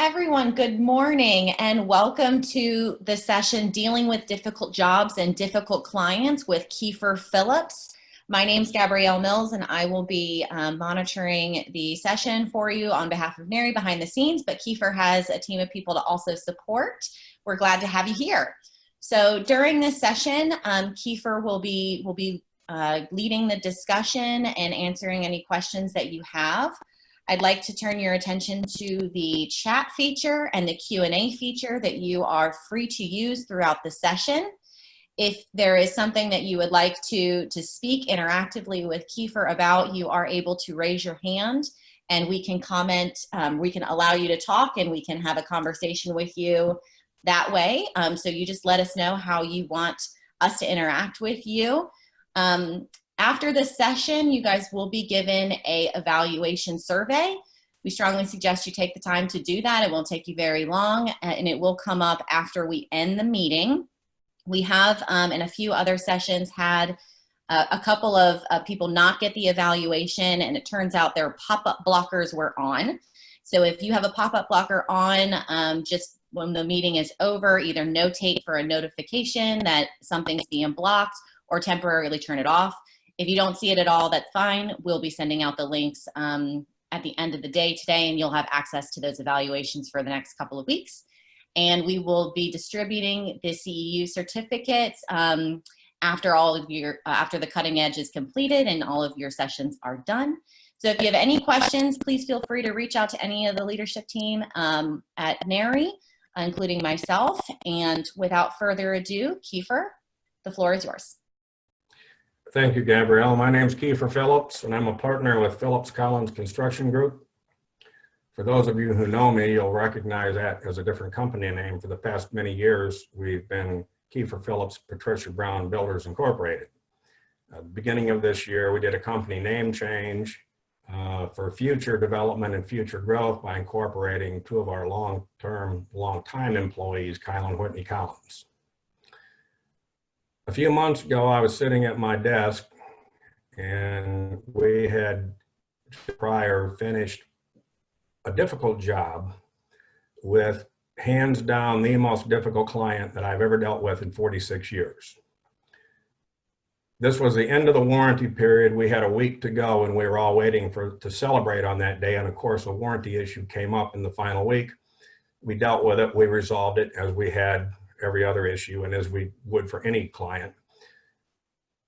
everyone, good morning and welcome to the session Dealing with Difficult Jobs and Difficult Clients with Keiffer Phillips. My name is Gabrielle Mills and I will be monitoring the session for you on behalf of NARI behind the scenes, but Keiffer has a team of people to also support. We're glad to have you here. So during this session, Keiffer will be leading the discussion and answering any questions that you have. I'd like to turn your attention to the chat feature and the Q&A feature that you are free to use throughout the session. If there is something that you would like to speak interactively with Keiffer about, you are able to raise your hand and we can comment, we can allow you to talk and we can have a conversation with you that way. So you just let us know how you want us to interact with you. After this session, you guys will be given an evaluation survey. We strongly suggest you take the time to do that. It won't take you very long, and it will come up after we end the meeting. We have, in a few other sessions, had a couple of people not get the evaluation, and it turns out their pop-up blockers were on. So if you have a pop-up blocker on, just when the meeting is over, either notate for a notification that something's being blocked or temporarily turn it off. If you don't see it at all, that's fine. We'll be sending out the links at the end of the day today, and you'll have access to those evaluations for the next couple of weeks. And we will be distributing the CEU certificates after the cutting edge is completed and all of your sessions are done. So if you have any questions, please feel free to reach out to any of the leadership team at NARI, including myself. And without further ado, Keiffer, the floor is yours. Thank you, Gabrielle. My name is Keiffer Phillips, and I'm a partner with Phillips Collins Construction Group. For those of you who know me, you'll recognize that as a different company name. For the past many years, we've been Keiffer Phillips Patricia Brown Builders Incorporated. At the beginning of this year, we did a company name change for future development and future growth by incorporating two of our long-time employees, Kyle and Whitney Collins. A few months ago, I was sitting at my desk and we had prior finished a difficult job with hands down the most difficult client that I've ever dealt with in 46 years. This was the end of the warranty period. We had a week to go and we were all waiting to celebrate on that day. And of course, a warranty issue came up in the final week. We dealt with it, we resolved it as we had every other issue and as we would for any client.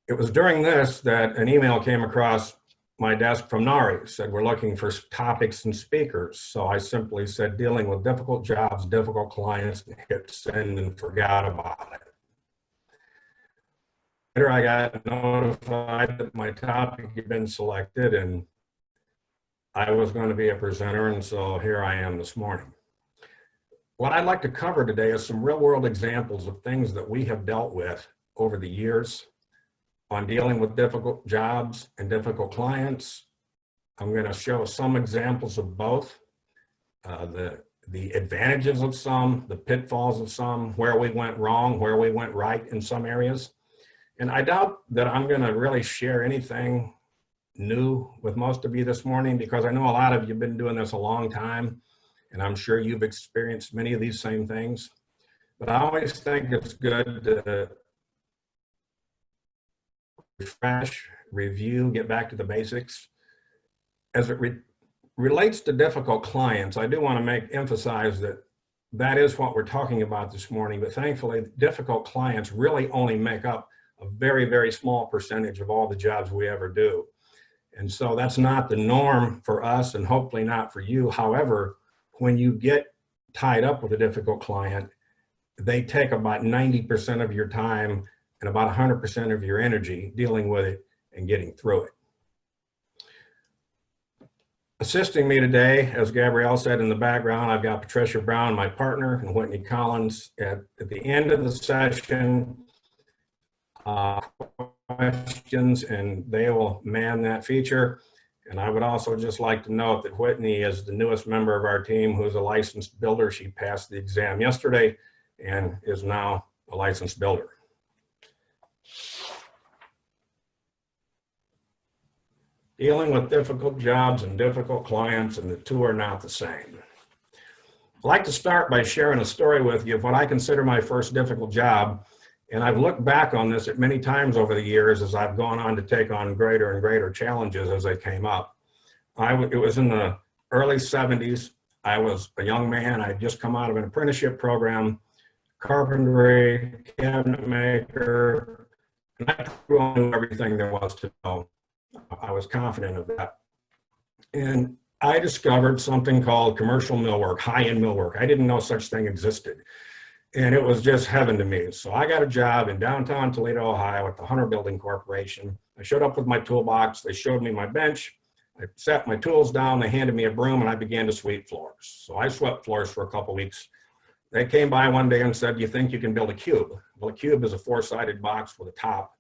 It was during this that an email came across my desk from NARI. It said, we're looking for topics and speakers. So I simply said, dealing with difficult jobs, difficult clients, and hit send and forgot about it. Later I got notified that my topic had been selected and I was going to be a presenter, and so here I am this morning. What I'd like to cover today is some real-world examples of things that we have dealt with over the years on dealing with difficult jobs and difficult clients. I'm going to show some examples of both, the advantages of some, the pitfalls of some, where we went wrong, where we went right in some areas. And I doubt that I'm going to really share anything new with most of you this morning, because I know a lot of you have been doing this a long time. And I'm sure you've experienced many of these same things, but I always think it's good to refresh, review, get back to the basics. As it relates to difficult clients, I do want to emphasize that that is what we're talking about this morning, but thankfully difficult clients really only make up a very, very small percentage of all the jobs we ever do. And so that's not the norm for us and hopefully not for you. However, when you get tied up with a difficult client, they take about 90% of your time and about 100% of your energy dealing with it and getting through it. Assisting me today, as Gabrielle said in the background, I've got Patricia Brown, my partner, and Whitney Collins. At the end of the session, questions, and they will man that feature. And I would also just like to note that Whitney is the newest member of our team who is a licensed builder. She passed the exam yesterday and is now a licensed builder. Dealing with difficult jobs and difficult clients, and the two are not the same. I'd like to start by sharing a story with you of what I consider my first difficult job. And I've looked back on this at many times over the years as I've gone on to take on greater and greater challenges as they came up. It was in the early 70s. I was a young man. I had just come out of an apprenticeship program, carpentry, cabinet maker, and I knew everything there was to know. I was confident of that. And I discovered something called commercial millwork, high-end millwork. I didn't know such thing existed. And it was just heaven to me. So I got a job in downtown Toledo, Ohio at the Hunter Building Corporation. I showed up with my toolbox. They showed me my bench. I set my tools down. They handed me a broom and I began to sweep floors. So I swept floors for a couple weeks. They came by one day and said, "You think you can build a cube?" Well, a cube is a four-sided box with a top.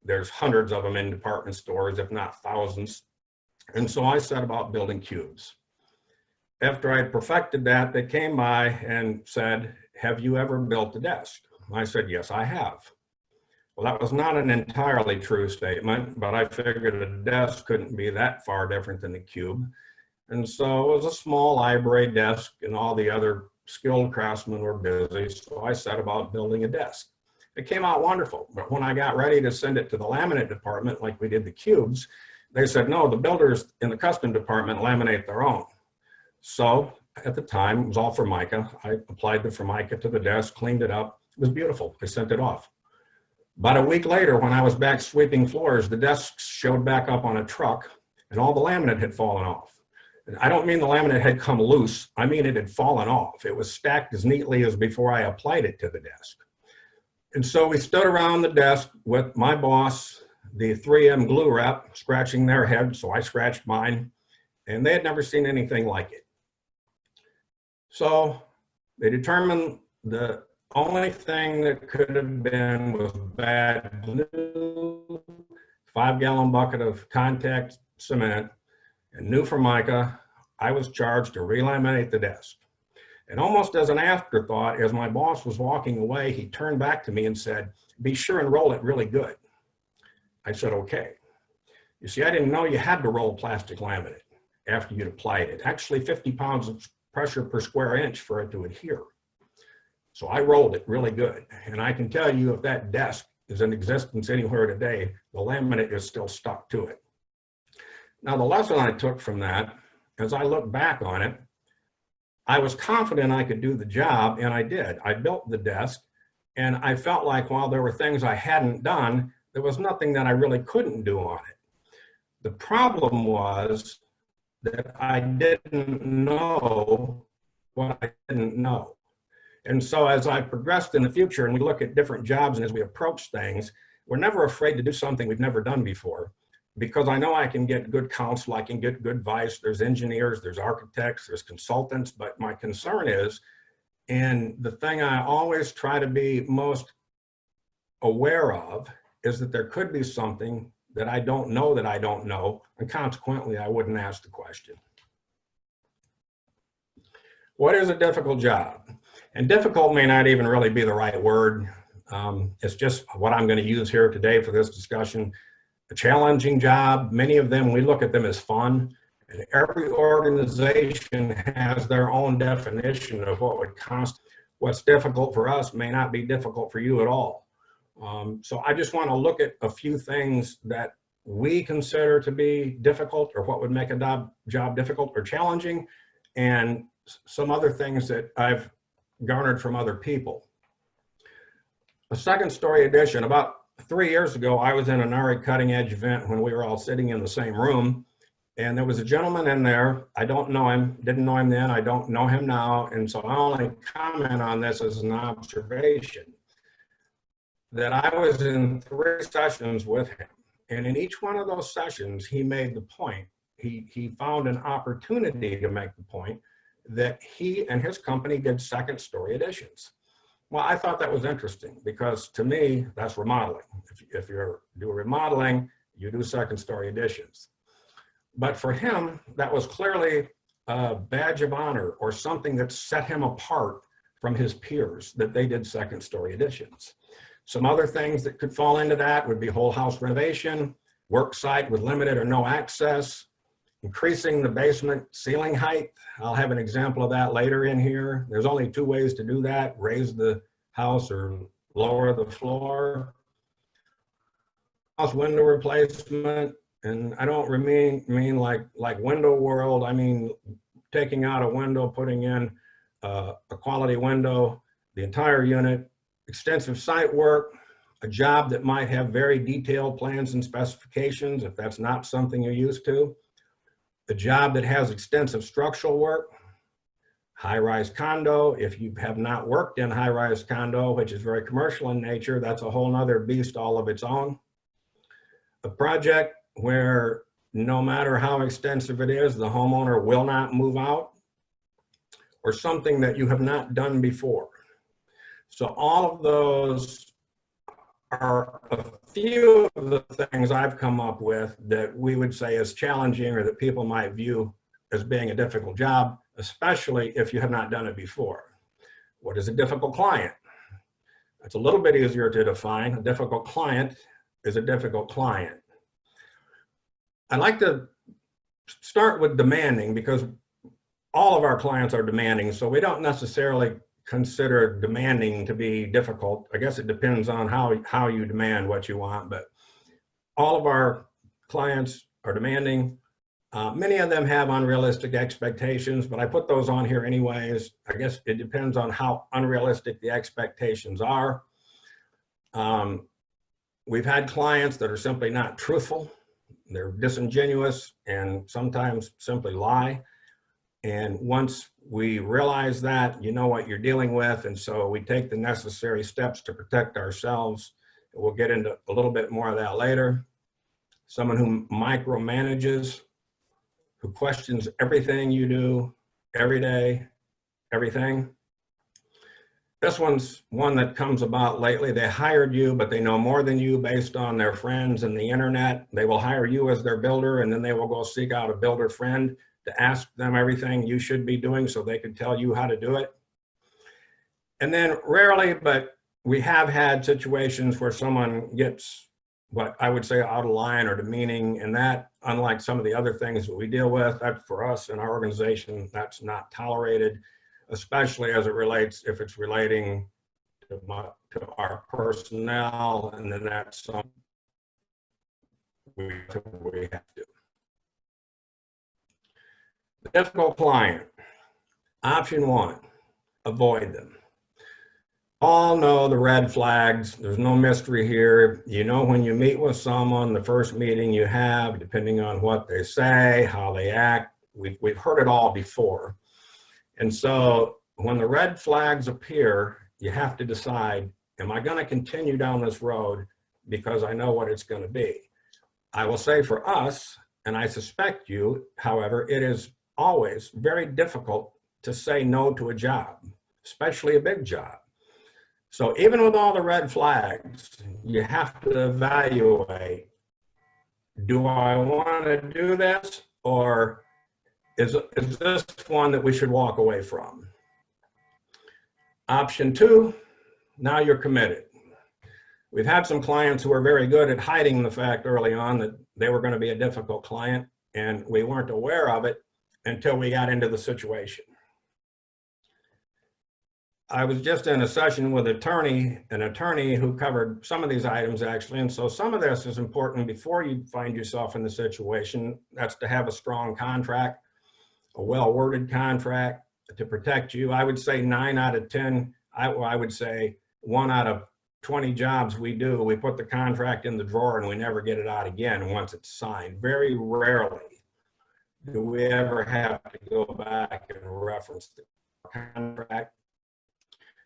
There's hundreds of them in department stores, if not thousands. And so I set about building cubes. After I had perfected that, they came by and said, "Have you ever built a desk?" I said, "Yes, I have." Well, that was not an entirely true statement, but I figured a desk couldn't be that far different than a cube. And so it was a small library desk and all the other skilled craftsmen were busy. So I set about building a desk. It came out wonderful, but when I got ready to send it to the laminate department like we did the cubes, they said, "No, the builders in the custom department laminate their own." So at the time, it was all Formica. I applied the Formica to the desk, cleaned it up. It was beautiful. I sent it off. About a week later, when I was back sweeping floors, the desks showed back up on a truck and all the laminate had fallen off. And I don't mean the laminate had come loose. I mean it had fallen off. It was stacked as neatly as before I applied it to the desk. And so we stood around the desk with my boss, the 3M glue rep, scratching their head. So I scratched mine and they had never seen anything like it. So they determined the only thing that could have been was bad glue, 5-gallon bucket of contact cement, and new Formica. I was charged to relaminate the desk. And almost as an afterthought, as my boss was walking away, he turned back to me and said, "Be sure and roll it really good." I said, "Okay." You see, I didn't know you had to roll plastic laminate after you'd applied it. Actually, 50 pounds of pressure per square inch for it to adhere. So I rolled it really good. And I can tell you if that desk is in existence anywhere today, the laminate is still stuck to it. Now, the lesson I took from that, as I look back on it, I was confident I could do the job, and I did. I built the desk, and I felt like while there were things I hadn't done, there was nothing that I really couldn't do on it. The problem was that I didn't know what I didn't know. And so as I progressed in the future and we look at different jobs and as we approach things, we're never afraid to do something we've never done before, because I know I can get good counsel, I can get good advice. There's engineers, there's architects, there's consultants, but my concern is, and the thing I always try to be most aware of, is that there could be something that I don't know, and consequently I wouldn't ask the question. What is a difficult job? And difficult may not even really be the right word. It's just what I'm going to use here today for this discussion. A challenging job, many of them, we look at them as fun. And every organization has their own definition of what would constitute. What's difficult for us may not be difficult for you at all. So I just want to look at a few things that we consider to be difficult, or what would make a job difficult or challenging, and some other things that I've garnered from other people. A second story addition. About 3 years ago, I was in an RE cutting edge event when we were all sitting in the same room, and there was a gentleman in there. I don't know him, didn't know him then, I don't know him now, and so I only comment on this as an observation, that I was in 3 sessions with him, and in each one of those sessions, he made the point, he found an opportunity to make the point that he and his company did second story additions. Well, I thought that was interesting, because to me, that's remodeling. If you do remodeling, you do second story additions. But for him, that was clearly a badge of honor, or something that set him apart from his peers, that they did second story additions. Some other things that could fall into that would be whole house renovation, work site with limited or no access, increasing the basement ceiling height. I'll have an example of that later in here. There's only two ways to do that: raise the house or lower the floor. House window replacement, and I don't mean like window world. I mean taking out a window, putting in a quality window, the entire unit, extensive site work, a job that might have very detailed plans and specifications if that's not something you're used to, a job that has extensive structural work, high-rise condo. If you have not worked in high-rise condo, which is very commercial in nature, that's a whole nother beast all of its own. A project where no matter how extensive it is, the homeowner will not move out, or something that you have not done before. So all of those are a few of the things I've come up with that we would say is challenging, or that people might view as being a difficult job, especially if you have not done it before. What is a difficult client? It's a little bit easier to define. A difficult client is a difficult client. I'd like to start with demanding, because all of our clients are demanding, so we don't necessarily consider demanding to be difficult. I guess it depends on how you demand what you want, but all of our clients are demanding. Many of them have unrealistic expectations, but I put those on here anyways. I guess it depends on how unrealistic the expectations are. We've had clients that are simply not truthful. They're disingenuous and sometimes simply lie. And once we realize that, you know what you're dealing with, and so we take the necessary steps to protect ourselves. We'll get into a little bit more of that later. Someone who micromanages, who questions everything you do, every day, everything. This one's one that comes about lately. They hired you, but they know more than you based on their friends and the internet. They will hire you as their builder, and then they will go seek out a builder friend to ask them everything you should be doing so they can tell you how to do it. And then rarely, but we have had situations where someone gets what I would say out of line or demeaning, and that, unlike some of the other things that we deal with, that for us in our organization, that's not tolerated, especially as it relates, if it's relating to our personnel, and then that's something we have to. The difficult client. Option one, avoid them. All know the red flags. There's no mystery here. You know when you meet with someone, the first meeting you have, depending on what they say, how they act, we've heard it all before. And so when the red flags appear, you have to decide, am I going to continue down this road because I know what it's going to be? I will say for us, and I suspect you, however, it is always very difficult to say no to a job, especially a big job. So even with all the red flags, you have to evaluate, do I want to do this, or is this one that we should walk away from? Option two, now you're committed. We've had some clients who are very good at hiding the fact early on that they were going to be a difficult client, and we weren't aware of it until we got into the situation. I was just in a session with an attorney who covered some of these items actually, and so some of this is important before you find yourself in the situation. That's to have a strong contract, a well-worded contract to protect you. I would say 9 out of 10, I would say 1 out of 20 jobs we do, we put the contract in the drawer and we never get it out again once it's signed. Very rarely do we ever have to go back and reference the contract.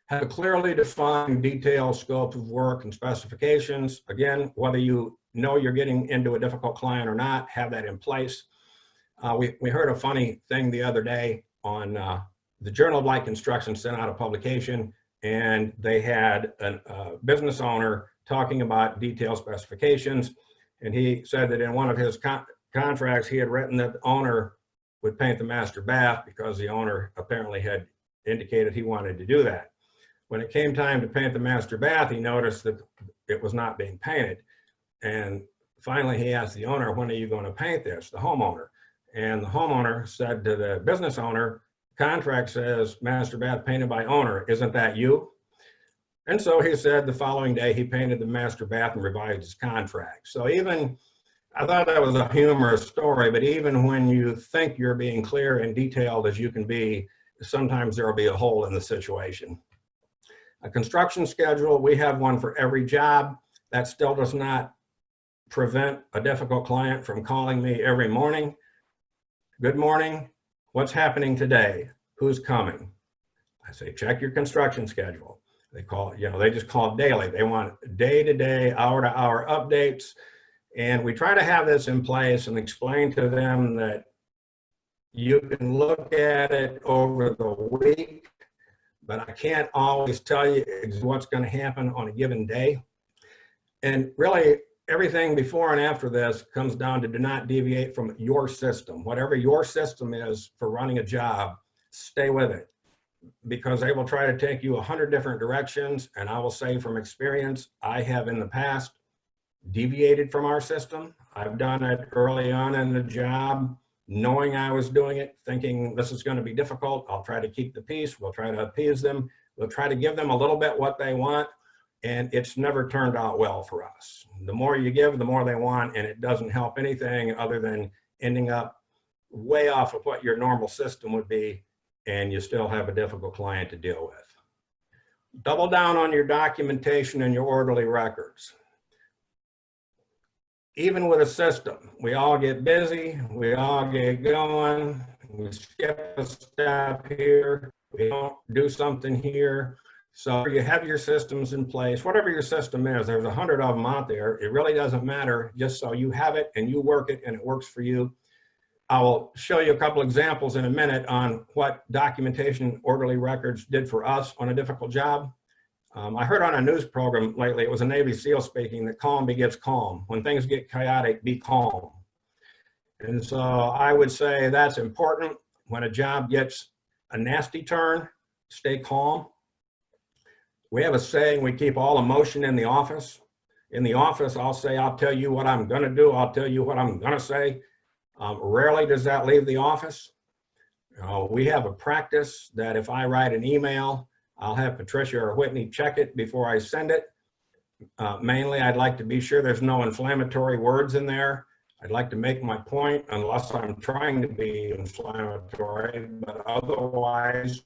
Have a clearly defined detailed scope of work and specifications. Again, whether you know you're getting into a difficult client or not, have that in place. We heard a funny thing the other day on the Journal of Light Construction sent out a publication, and they had a business owner talking about detailed specifications, and he said that in one of his contracts he had written that the owner would paint the master bath because the owner apparently had indicated he wanted to do that. When it came time to paint the master bath, he noticed that it was not being painted. And finally he asked the owner, when are you going to paint this, the homeowner? And the homeowner said to the business owner, contract says master bath painted by owner, isn't that you? And so he said the following day he painted the master bath and revised his contract. So even, I thought that was a humorous story, but even when you think you're being clear and detailed as you can be, sometimes there will be a hole in the situation. A construction schedule, we have one for every job. That still does not prevent a difficult client from calling me every morning. Good morning, what's happening today? Who's coming? I say, check your construction schedule. They call, they just call it daily. They want day-to-day, hour-to-hour updates. And we try to have this in place and explain to them that you can look at it over the week, but I can't always tell you what's going to happen on a given day. And really, everything before and after this comes down to do not deviate from your system. Whatever your system is for running a job, stay with it, because they will try to take you 100 different directions. And I will say from experience, I have in the past deviated from our system. I've done it early on in the job, knowing I was doing it, thinking this is going to be difficult. I'll try to keep the peace. We'll try to appease them. We'll try to give them a little bit what they want. And it's never turned out well for us. The more you give, the more they want, and it doesn't help anything other than ending up way off of what your normal system would be, and you still have a difficult client to deal with. Double down on your documentation and your orderly records. Even with a system, we all get busy, we all get going, we skip a step here, we don't do something here. So you have your systems in place, whatever your system is, there's 100 of them out there. It really doesn't matter, just so you have it and you work it and it works for you. I will show you a couple examples in a minute on what documentation orderly records did for us on a difficult job. I heard on a news program lately, it was a Navy SEAL speaking, that calm begets calm. When things get chaotic, be calm. And so I would say that's important. When a job gets a nasty turn, stay calm. We have a saying, we keep all emotion in the office. In the office, I'll say, I'll tell you what I'm going to do. I'll tell you what I'm going to say. Rarely does that leave the office. We have a practice that if I write an email, I'll have Patricia or Whitney check it before I send it. Mainly, I'd like to be sure there's no inflammatory words in there. I'd like to make my point unless I'm trying to be inflammatory, but otherwise,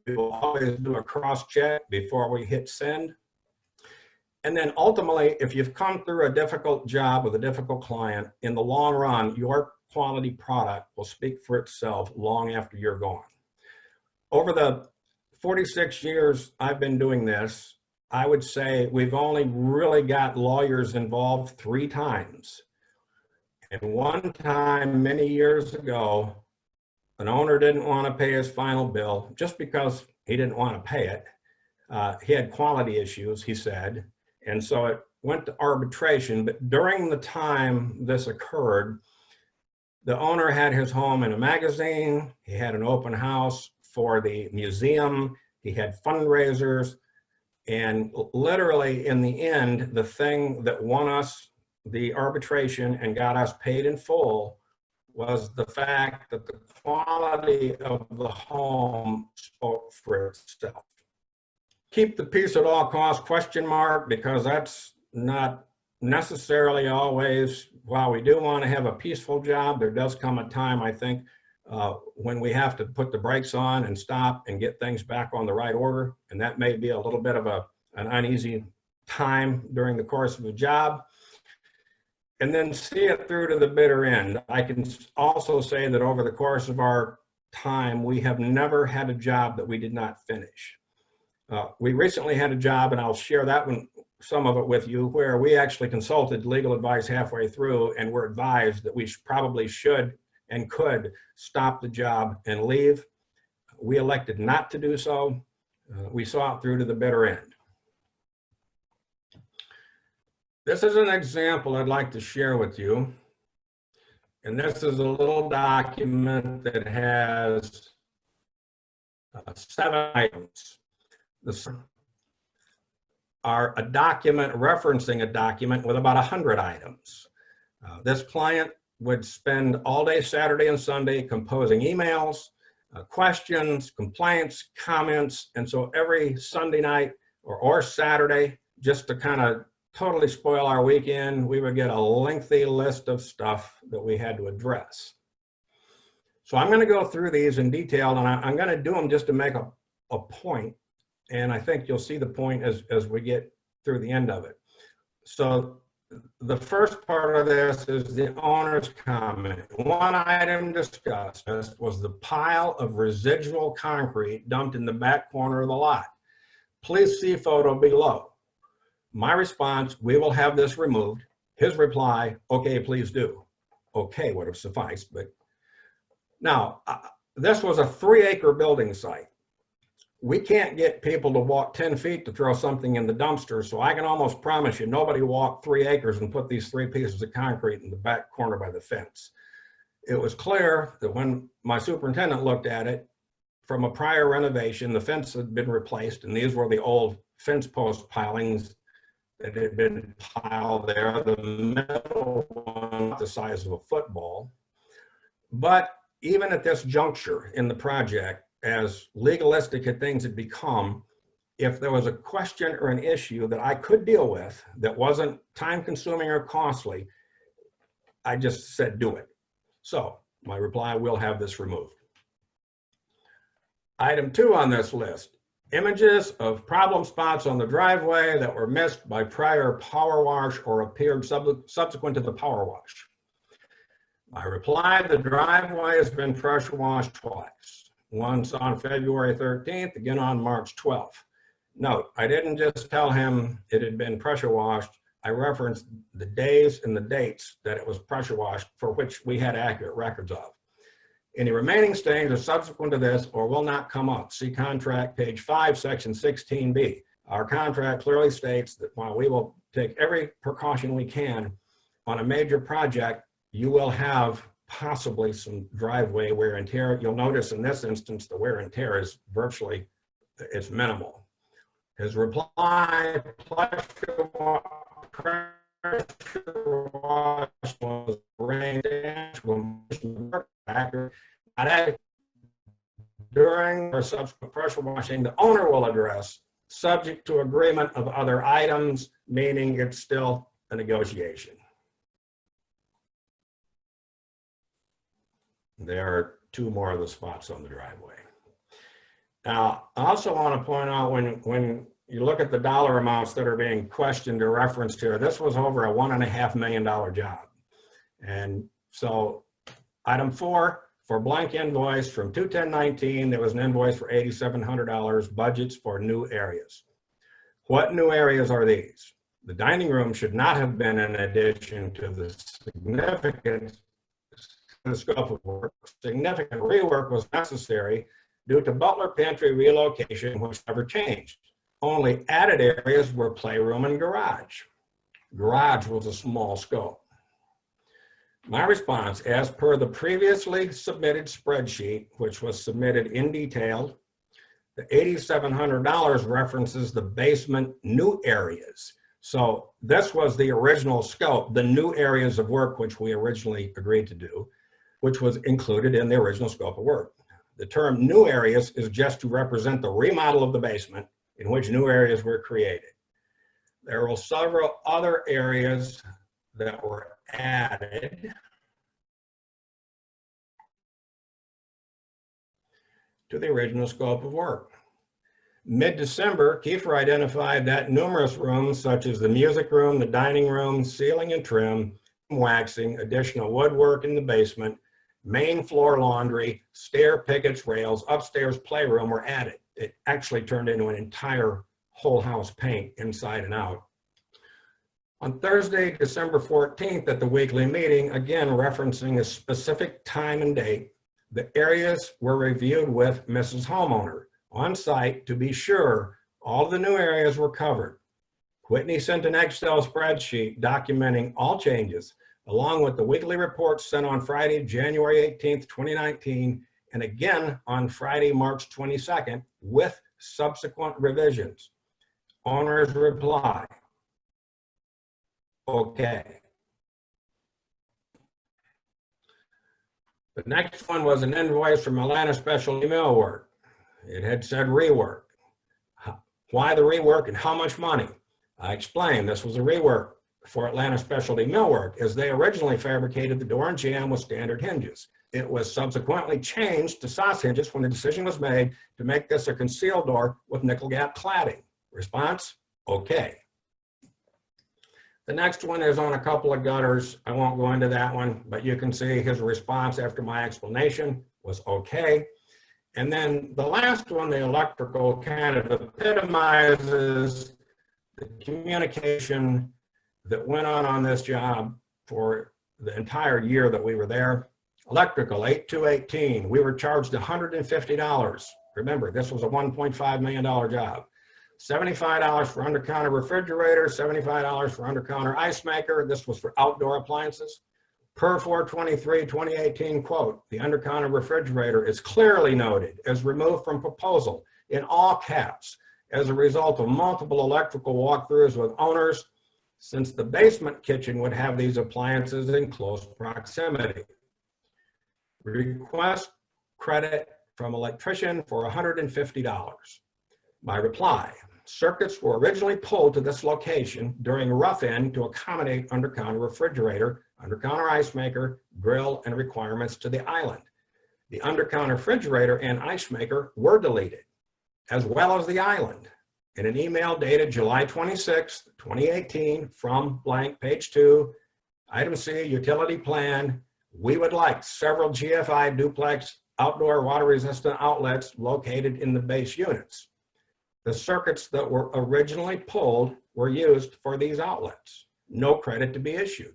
we will always do a cross check before we hit send. And then ultimately, if you've come through a difficult job with a difficult client, in the long run, your quality product will speak for itself long after you're gone. Over the 46 years I've been doing this, I would say we've only really got lawyers involved 3 times. And one time, many years ago, an owner didn't want to pay his final bill just because he didn't want to pay it. He had quality issues, he said, and so it went to arbitration. But during the time this occurred, the owner had his home in a magazine. He had an open house for the museum. He had fundraisers. And literally, in the end, the thing that won us the arbitration and got us paid in full was the fact that the quality of the home spoke for itself. Keep the peace at all costs, question mark, because that's not necessarily always, while we do want to have a peaceful job, there does come a time, I think, when we have to put the brakes on and stop and get things back on the right order. And that may be a little bit of an uneasy time during the course of a job. And then see it through to the bitter end. I can also say that over the course of our time, we have never had a job that we did not finish. We recently had a job, and I'll share that one, some of it with you, where we actually consulted legal advice halfway through and were advised that we probably should and could stop the job and leave. We elected not to do so. We saw it through to the bitter end. This is an example I'd like to share with you. And this is a little document that has 7 items. This are a document referencing a document with about 100 items. This client would spend all day Saturday and Sunday composing emails, questions, complaints, comments. And so every Sunday night or Saturday, just to kind of totally spoil our weekend, we would get a lengthy list of stuff that we had to address. So I'm going to go through these in detail, and I'm going to do them just to make a point. And I think you'll see the point as we get through the end of it. So the first part of this is the owner's comment. One item discussed was the pile of residual concrete dumped in the back corner of the lot. Please see photo below. My response, we will have this removed. His reply, okay, please do. Okay would have sufficed, but now this was a 3-acre building site. We can't get people to walk 10 feet to throw something in the dumpster, so I can almost promise you nobody walked 3 acres and put these 3 pieces of concrete in the back corner by the fence. It was clear that when my superintendent looked at it, from a prior renovation, the fence had been replaced, and these were the old fence post pilings that had been piled there. The middle one, the size of a football. But even at this juncture in the project, as legalistic as things had become, if there was a question or an issue that I could deal with that wasn't time consuming or costly, I just said do it. So my reply, we'll have this removed. Item 2 on this list, images of problem spots on the driveway that were missed by prior power wash or appeared subsequent to the power wash. My reply, the driveway has been pressure washed twice. Once on February 13th, again on March 12th. Note, I didn't just tell him it had been pressure washed. I referenced the days and the dates that it was pressure washed for which we had accurate records of. Any remaining stains are subsequent to this or will not come up. See contract page 5, section 16B. Our contract clearly states that while we will take every precaution we can on a major project, you will have possibly some driveway wear and tear. You'll notice in this instance, the wear and tear is virtually, it's minimal. His reply, pressure wash was arranged during or subsequent pressure washing, the owner will address, subject to agreement of other items, meaning it's still a negotiation. There are 2 more of the spots on the driveway. Now, I also want to point out when you look at the dollar amounts that are being questioned or referenced here, this was over a $1.5 million job. And so item 4, for blank invoice from 2/10/19, there was an invoice for $8,700, budgets for new areas. What new areas are these? The dining room should not have been in addition to the significant the scope of work. Significant rework was necessary due to butler pantry relocation, which never changed. Only added areas were playroom and garage. Garage was a small scope. My response, as per the previously submitted spreadsheet, which was submitted in detail, the $8,700 references the basement new areas. So this was the original scope, the new areas of work which we originally agreed to do, which was included in the original scope of work. The term new areas is just to represent the remodel of the basement in which new areas were created. There were several other areas that were added to the original scope of work. Mid-December, Keiffer identified that numerous rooms such as the music room, the dining room, ceiling and trim, waxing, additional woodwork in the basement, main floor laundry, stair pickets, rails, upstairs playroom were added. It actually turned into an entire whole house paint inside and out. On Thursday, December 14th at the weekly meeting, again referencing a specific time and date, the areas were reviewed with Mrs. Homeowner on site to be sure all of the new areas were covered. Whitney sent an Excel spreadsheet documenting all changes, along with the weekly reports sent on Friday, January 18th, 2019, and again on Friday, March 22nd, with subsequent revisions. Owner's reply, okay. The next one was an invoice from Atlanta Specialty Millwork. It had said rework. Why the rework and how much money? I explained this was a rework for Atlanta Specialty Millwork, as they originally fabricated the door and jamb with standard hinges. It was subsequently changed to sauce hinges when the decision was made to make this a concealed door with nickel gap cladding. Response, okay. The next one is on a couple of gutters. I won't go into that one, but you can see his response after my explanation was okay. And then the last one, the electrical, kind of epitomizes the communication that went on this job for the entire year that we were there. Electrical, 8218, we were charged $150. Remember, this was a $1.5 million job. $75 for under-counter refrigerator, $75 for under-counter ice maker. This was for outdoor appliances. Per 4/23/2018 quote, the under-counter refrigerator is clearly noted as removed from proposal in all caps as a result of multiple electrical walkthroughs with owners, since the basement kitchen would have these appliances in close proximity. Request credit from electrician for $150. My reply, circuits were originally pulled to this location during rough-in to accommodate under-counter refrigerator, under-counter ice maker, grill, and requirements to the island. The under-counter refrigerator and ice maker were deleted, as well as the island. In an email dated July 26, 2018 from blank page 2, item C, utility plan, we would like several GFI duplex outdoor water resistant outlets located in the base units. The circuits that were originally pulled were used for these outlets. No credit to be issued.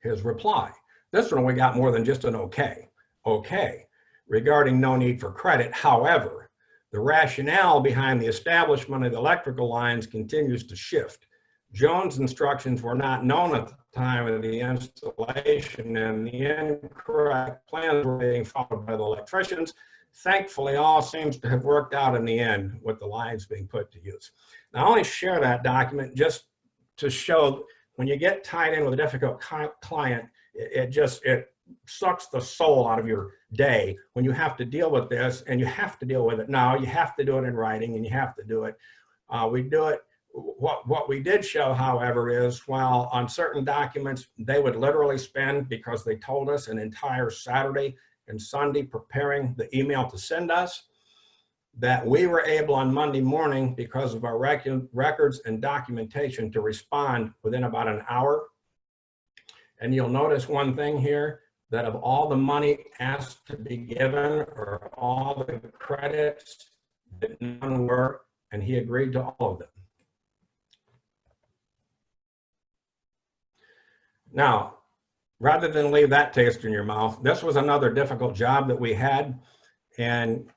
His reply, this one we got more than just an okay. Okay, regarding no need for credit, however, the rationale behind the establishment of the electrical lines continues to shift. Jones' instructions were not known at the time of the installation, and the incorrect plans were being followed by the electricians. Thankfully, all seems to have worked out in the end with the lines being put to use. Now, I only share that document just to show when you get tied in with a difficult client, it sucks the soul out of your day when you have to deal with this, and you have to deal with it now. You have to do it in writing, and you have to do it. We do it. What we did show, however, is while on certain documents, they would literally spend, because they told us, an entire Saturday and Sunday preparing the email to send us, that we were able on Monday morning, because of our records and documentation, to respond within about an hour. And you'll notice one thing here, that of all the money asked to be given, or all the credits, that none were, and he agreed to all of them. Now, rather than leave that taste in your mouth, this was another difficult job that we had, and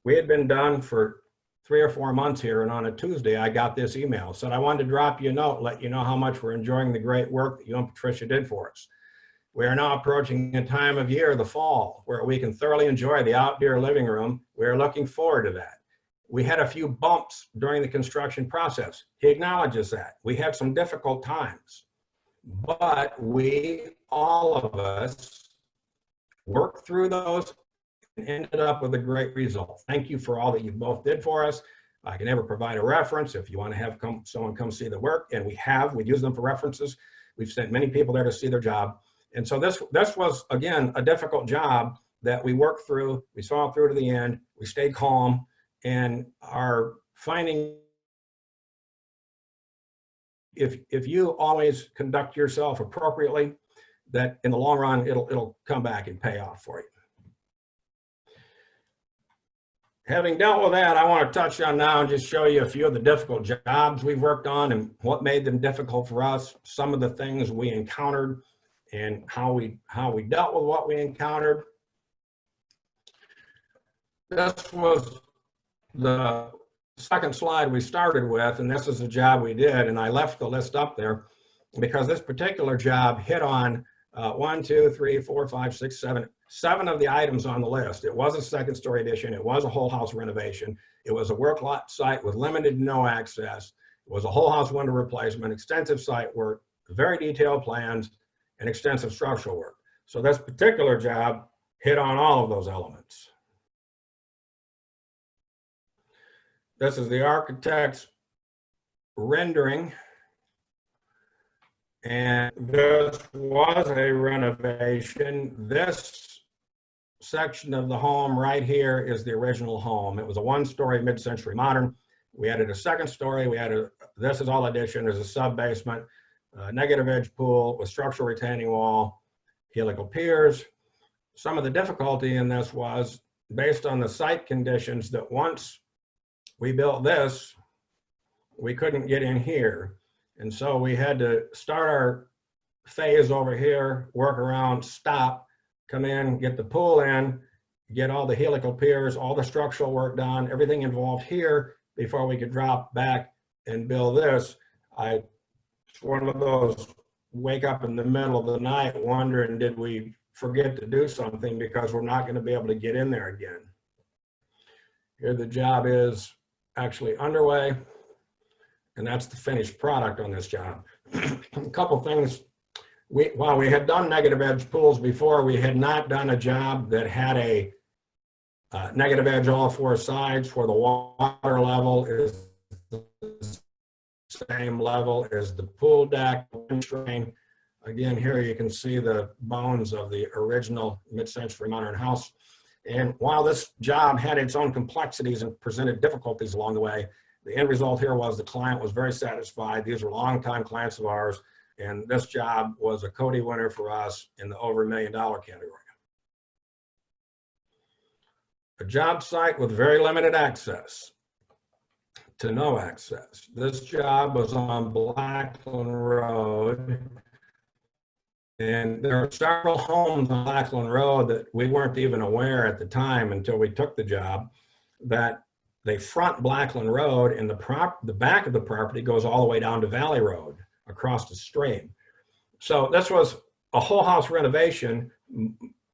we had been done for 3 or 4 months here, and on a Tuesday, I got this email. Said, I wanted to drop you a note, let you know how much we're enjoying the great work that you and Patricia did for us. We are now approaching a time of year, the fall, where we can thoroughly enjoy the outdoor living room. We are looking forward to that. We had a few bumps during the construction process. He acknowledges that. We had some difficult times, but we, all of us, worked through those and ended up with a great result. Thank you for all that you both did for us. I can never provide a reference if you want to have someone come see the work, and we use them for references. We've sent many people there to see their job. And so this was, again, a difficult job that we worked through. We saw it through to the end. We stayed calm, and are finding, if you always conduct yourself appropriately, that in the long run, it'll come back and pay off for you. Having dealt with that, I want to touch on now and just show you a few of the difficult jobs we've worked on and what made them difficult for us, some of the things we encountered, and how we dealt with what we encountered. This was the second slide we started with, and this is a job we did, and I left the list up there because this particular job hit on 1, 2, 3, 4, 5, 6, 7 of the items on the list. It was a second story addition. It was a whole house renovation. It was a work lot site with limited to no access. It was a whole house window replacement, extensive site work, very detailed plans, and extensive structural work. So this particular job hit on all of those elements. This is the architect's rendering. And this was a renovation. This section of the home right here is the original home. It was a one-story mid-century modern. We added a second story. This is all addition. There's a sub-basement, negative edge pool with structural retaining wall, helical piers. Some of the difficulty in this was based on the site conditions that once we built this, we couldn't get in here. And so we had to start our phase over here, work around, stop, come in, get the pool in, get all the helical piers, all the structural work done, everything involved here before we could drop back and build this. It's one of those wake up in the middle of the night wondering, did we forget to do something because we're not going to be able to get in there again. Here the job is actually underway. And that's the finished product on this job. A couple things, while we had done negative edge pools before, we had not done a job that had a negative edge all four sides where the water level is the same level as the pool deck, wind drain. Again, here you can see the bones of the original mid-century modern house. And while this job had its own complexities and presented difficulties along the way, the end result here was the client was very satisfied. These are longtime clients of ours, and this job was a Cody winner for us in the over $1 million category. A job site with very limited access to no access. This job was on Blackland Road, and there are several homes on Blackland Road that we weren't even aware at the time until we took the job that they front Blackland Road, and the back of the property goes all the way down to Valley Road across the stream. So this was a whole house renovation.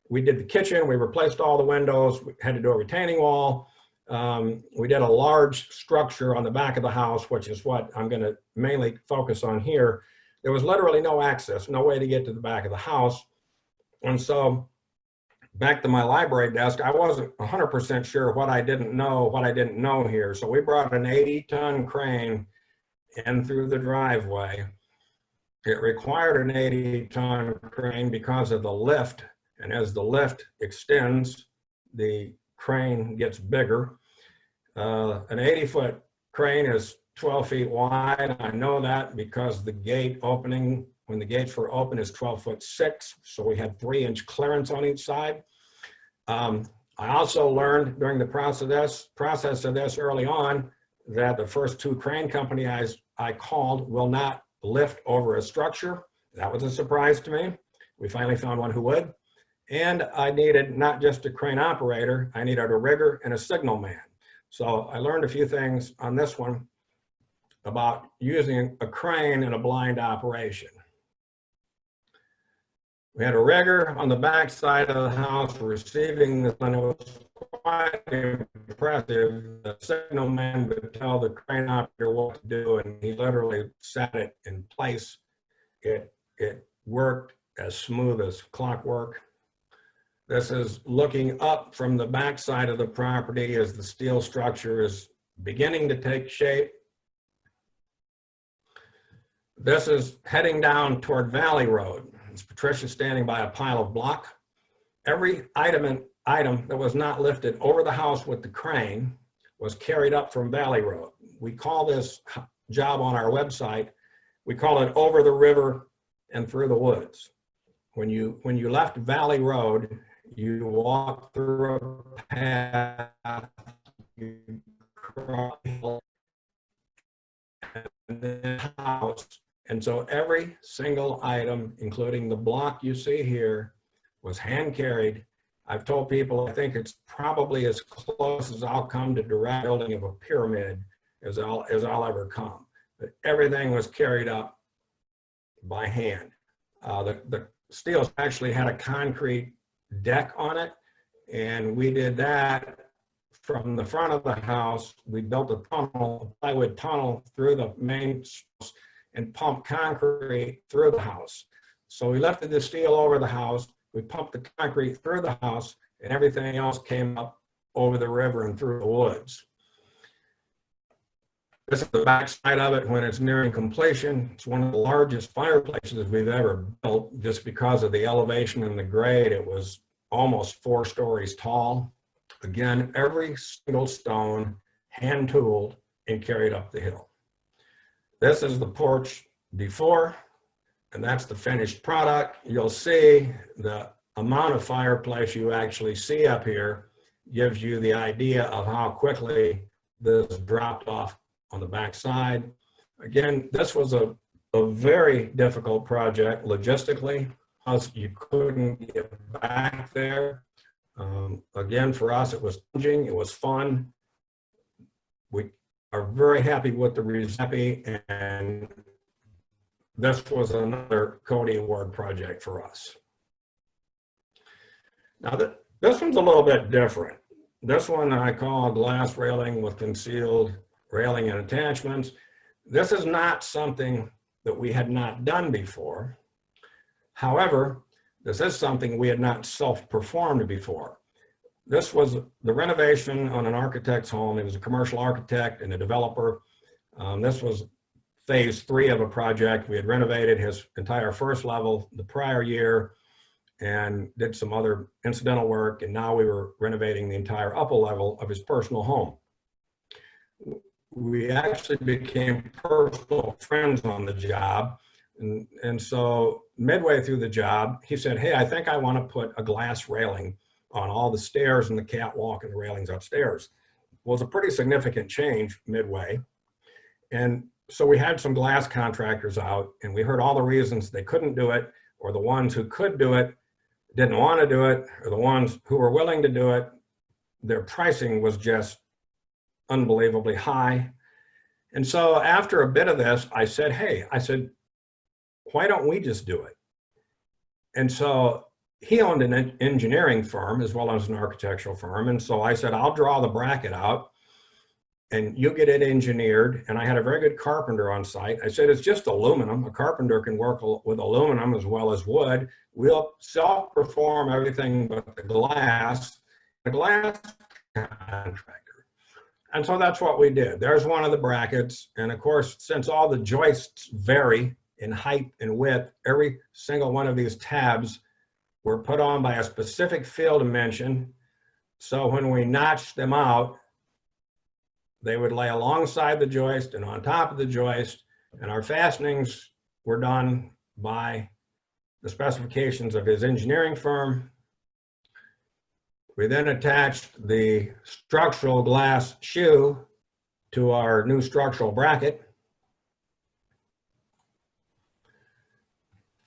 We did the kitchen, we replaced all the windows, we had to do a retaining wall. We did a large structure on the back of the house, which is what I'm going to mainly focus on here. There was literally no access, no way to get to the back of the house. And so back to my library desk, I wasn't 100% sure what I didn't know here. So we brought an 80-ton crane in through the driveway. It required an 80-ton crane because of the lift. And as the lift extends, the crane gets bigger. An 80-foot crane is 12 feet wide. I know that because the gate opening, when the gates were open, is 12'6". So we had 3-inch clearance on each side. I also learned during the process of this early on that the first two crane companies I called will not lift over a structure. That was a surprise to me. We finally found one who would. And I needed not just a crane operator, I needed a rigger and a signal man. So I learned a few things on this one about using a crane in a blind operation. We had a rigger on the back side of the house receiving this, and it was quite impressive. The signal man would tell the crane operator what to do, and he literally set it in place. It worked as smooth as clockwork. This is looking up from the back side of the property as the steel structure is beginning to take shape. This is heading down toward Valley Road. It's Patricia standing by a pile of block. Every item that was not lifted over the house with the crane was carried up from Valley Road. We call this job on our website, we call it over the river and through the woods. When you left Valley Road, you walk through a path, you cross a hill, and then a house. And so every single item, including the block you see here, was hand carried. I've told people I think it's probably as close as I'll come to direct building of a pyramid as I'll ever come. But everything was carried up by hand. The steel actually had a concrete deck on it, and we did that from the front of the house. We built a tunnel, a plywood tunnel through the main and pumped concrete through the house. So we lifted the steel over the house, We pumped the concrete through the house, and everything else came up over the river and through the woods. This is the backside of it when it's nearing completion. It's one of the largest fireplaces we've ever built just because of the elevation and the grade. It was almost 4 stories tall. Again, every single stone hand tooled and carried up the hill. This is the porch before, and that's the finished product. You'll see the amount of fireplace you actually see up here gives you the idea of how quickly this dropped off on the back side. Again, this was a very difficult project logistically, because you couldn't get back there. Again, for us, it was challenging, it was fun. We are very happy with the result, and this was another Cody Award project for us. Now, this one's a little bit different. This one I call glass railing with concealed railing and attachments. This is not something that we had not done before. However, this is something we had not self-performed before. This was the renovation on an architect's home. He was a commercial architect and a developer. This was phase 3 of a project. We had renovated his entire first level the prior year and did some other incidental work, and now we were renovating the entire upper level of his personal home. We actually became personal friends on the job. And so midway through the job, he said, hey, I think I want to put a glass railing on all the stairs and the catwalk and the railings upstairs. Well, it was a pretty significant change midway. And so we had some glass contractors out, and we heard all the reasons they couldn't do it, or the ones who could do it didn't want to do it, or the ones who were willing to do it, their pricing was just unbelievably high. And so after a bit of this, I said, hey, why don't we just do it? And so he owned an engineering firm as well as an architectural firm. And so I said, I'll draw the bracket out and you get it engineered. And I had a very good carpenter on site. I said, it's just aluminum. A carpenter can work with aluminum as well as wood. We'll self-perform everything but the glass contractor. And so that's what we did. There's one of the brackets. And of course, since all the joists vary in height and width, every single one of these tabs were put on by a specific fill dimension. So when we notched them out, they would lay alongside the joist and on top of the joist. And our fastenings were done by the specifications of his engineering firm. We then attached the structural glass shoe to our new structural bracket,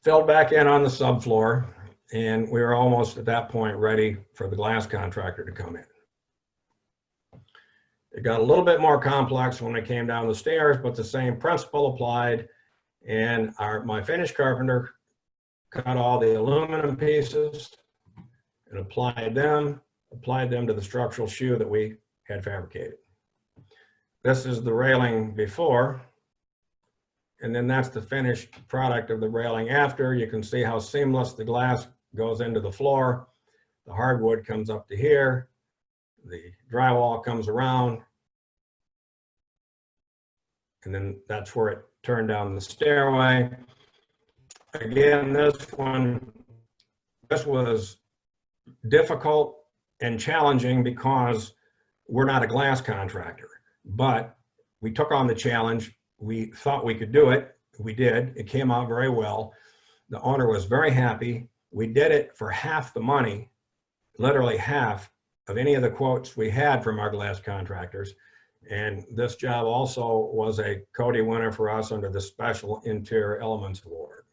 filled back in on the subfloor, and we were almost at that point ready for the glass contractor to come in. It got a little bit more complex when I came down the stairs, but the same principle applied, and my finish carpenter cut all the aluminum pieces and applied them to the structural shoe that we had fabricated. This is the railing before, and then that's the finished product of the railing after. You can see how seamless the glass goes into the floor. The hardwood comes up to here. The drywall comes around. And then that's where it turned down the stairway. Again, this was difficult and challenging because we're not a glass contractor, but we took on the challenge. We thought we could do it. We did. It came out very well. The owner was very happy. We did it for half the money, literally half of any of the quotes we had from our glass contractors. And this job also was a Cody winner for us under the Special Interior Elements Award.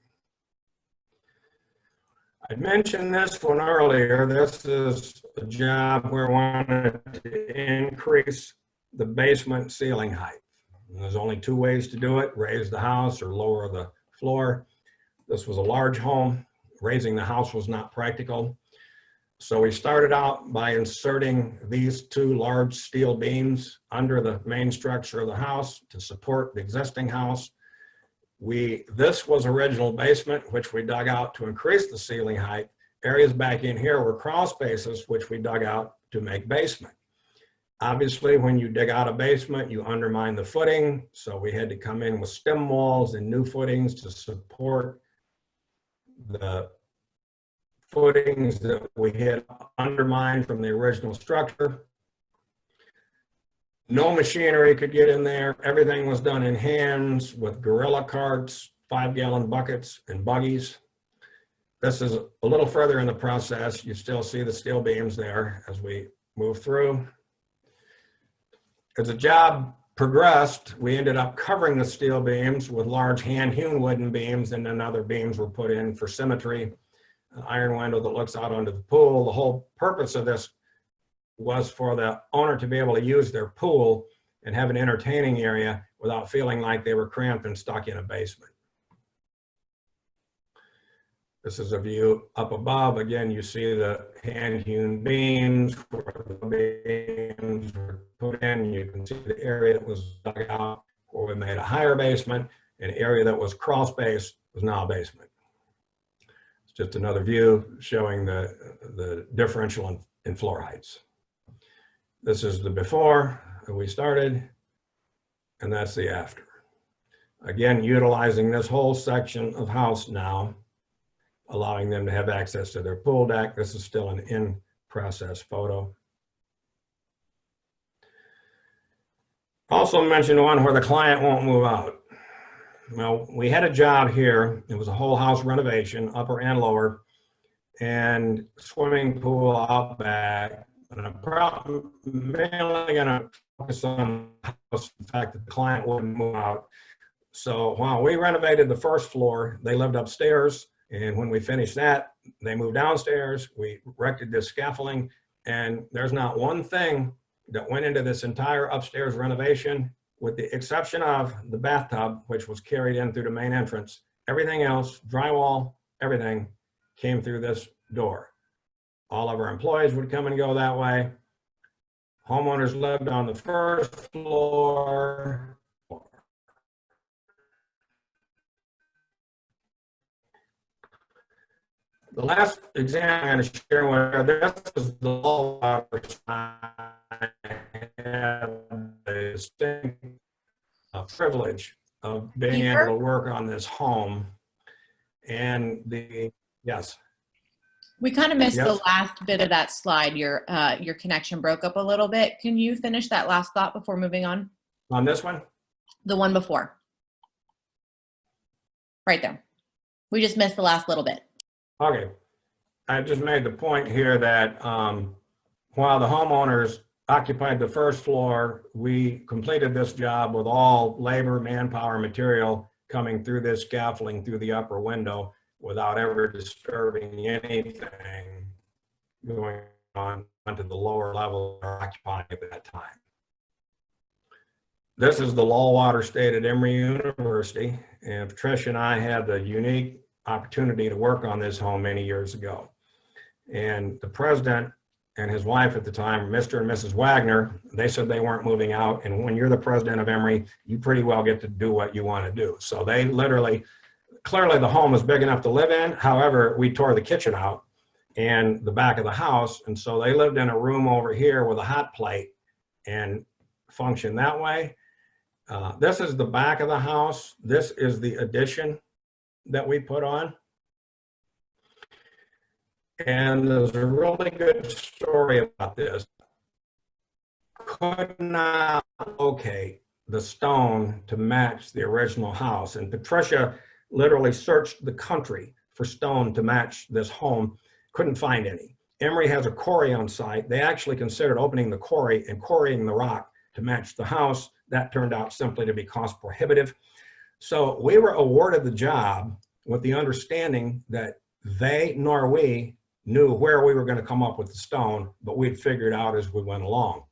I mentioned this one earlier. This is a job where we wanted to increase the basement ceiling height. And there's only 2 ways to do it: raise the house or lower the floor. This was a large home. Raising the house was not practical. So we started out by inserting these 2 large steel beams under the main structure of the house to support the existing house. This was original basement, which we dug out to increase the ceiling height. areas back in here were crawl spaces, which we dug out to make basement. Obviously, when you dig out a basement, you undermine the footing. So we had to come in with stem walls and new footings to support the footings that we had undermined from the original structure. No machinery could get in there. Everything was done in hands with gorilla carts, 5-gallon buckets, and buggies. This is a little further in the process. You still see the steel beams there as we move through. As the job progressed, we ended up covering the steel beams with large hand-hewn wooden beams, and then other beams were put in for symmetry. An iron window that looks out onto the pool. The whole purpose of this was for the owner to be able to use their pool and have an entertaining area without feeling like they were cramped and stuck in a basement. This is a view up above. Again, you see the hand-hewn beams where the beams were put in. You can see the area that was dug out where we made a higher basement. An area that was crawl space was now a basement. It's just another view showing the differential in floor heights. This is the before that we started, and that's the after. Again, utilizing this whole section of house now, allowing them to have access to their pool deck. This is still an in-process photo. Also mentioned one where the client won't move out. Well, we had a job here. It was a whole house renovation, upper and lower, and swimming pool out back. And I'm mainly going to focus on the fact that the client wouldn't move out. So while we renovated the first floor, they lived upstairs. And when we finished that, they moved downstairs. We erected this scaffolding, and there's not one thing that went into this entire upstairs renovation, with the exception of the bathtub, which was carried in through the main entrance. Everything else, drywall, everything came through this door. All of our employees would come and go that way. Homeowners lived on the first floor. The last example I'm going to share with you, this is the low water side. I have the distinct privilege of being able to work on this home. And yes. We kind of missed the last bit of that slide. Your connection broke up a little bit. Can you finish that last thought before moving on? On this one? The one before. Right there. We just missed the last little bit. Okay. I just made the point here that while the homeowners occupied the first floor, we completed this job with all labor, manpower, material coming through this scaffolding through the upper window without ever disturbing anything going on onto the lower level or occupying at that time. This is the low water state at Emory University, and Patricia and I had the unique opportunity to work on this home many years ago. And the president and his wife at the time, Mr. and Mrs. Wagner, they said they weren't moving out. And when you're the president of Emory, you pretty well get to do what you want to do. So they literally, clearly the home is big enough to live in. However, we tore the kitchen out and the back of the house. And so they lived in a room over here with a hot plate and functioned that way. This is the back of the house. This is the addition that we put on. And there's a really good story about this. Could not locate the stone to match the original house. And Patricia literally searched the country for stone to match this home, couldn't find any. Emory has a quarry on site. They actually considered opening the quarry and quarrying the rock to match the house. That turned out simply to be cost prohibitive. So we were awarded the job with the understanding that they nor we knew where we were going to come up with the stone, but we'd figure it out as we went along.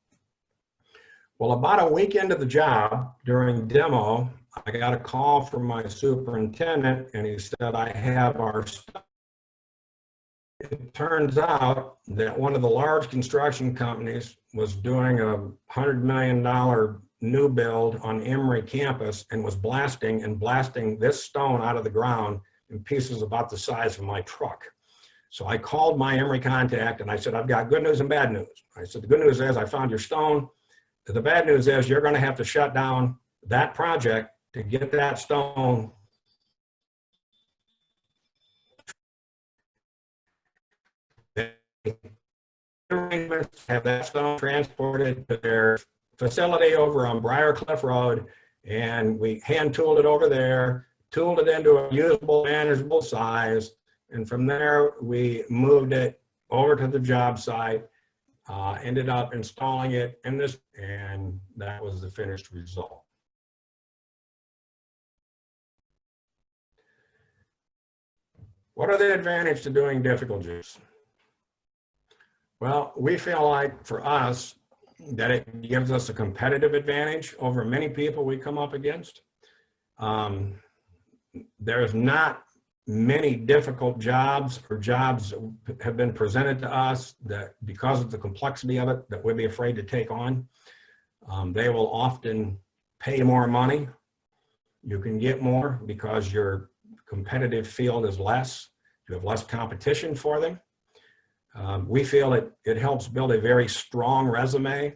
Well, about a week into the job, during demo, I got a call from my superintendent, and he said, I have our stone. It turns out that one of the large construction companies was doing a $100 million new build on Emory campus and was blasting this stone out of the ground in pieces about the size of my truck. So I called my Emory contact and I said, I've got good news and bad news. I said, the good news is I found your stone. The bad news is you're going to have to shut down that project to get that stone have that stone transported to their facility over on Briarcliff Road, and we hand tooled it over there, tooled it into a usable, manageable size, and from there we moved it over to the job site, ended up installing it in this, and that was the finished result. What are the advantages to doing difficult jobs? Well, we feel like for us that it gives us a competitive advantage over many people we come up against. There's not many difficult jobs or jobs that have been presented to us that, because of the complexity of it, that we'd be afraid to take on. They will often pay more money. You can get more because your competitive field is less. You have less competition for them. We feel it helps build a very strong resume.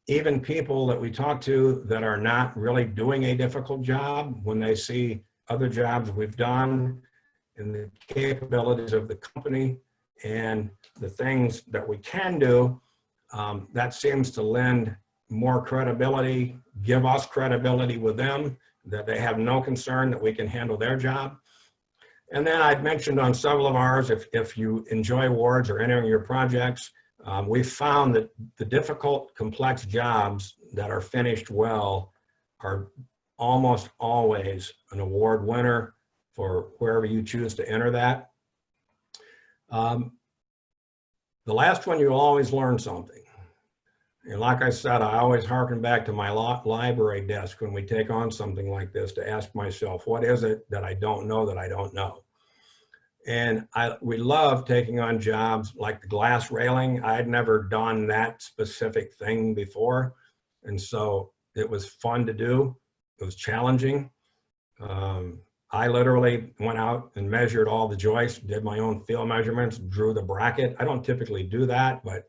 Even people that we talk to that are not really doing a difficult job, when they see other jobs we've done and the capabilities of the company and the things that we can do, that seems to lend more credibility, give us credibility with them, that they have no concern that we can handle their job. And then I'd mentioned on several of ours, if you enjoy awards or entering your projects, we've found that the difficult, complex jobs that are finished well are almost always an award winner for wherever you choose to enter that. The last one, you'll always learn something. And like I said, I always harken back to my library desk when we take on something like this to ask myself, what is it that I don't know that I don't know? And we love taking on jobs like the glass railing. I had never done that specific thing before. And so it was fun to do. It was challenging. I literally went out and measured all the joists, did my own field measurements, drew the bracket. I don't typically do that, but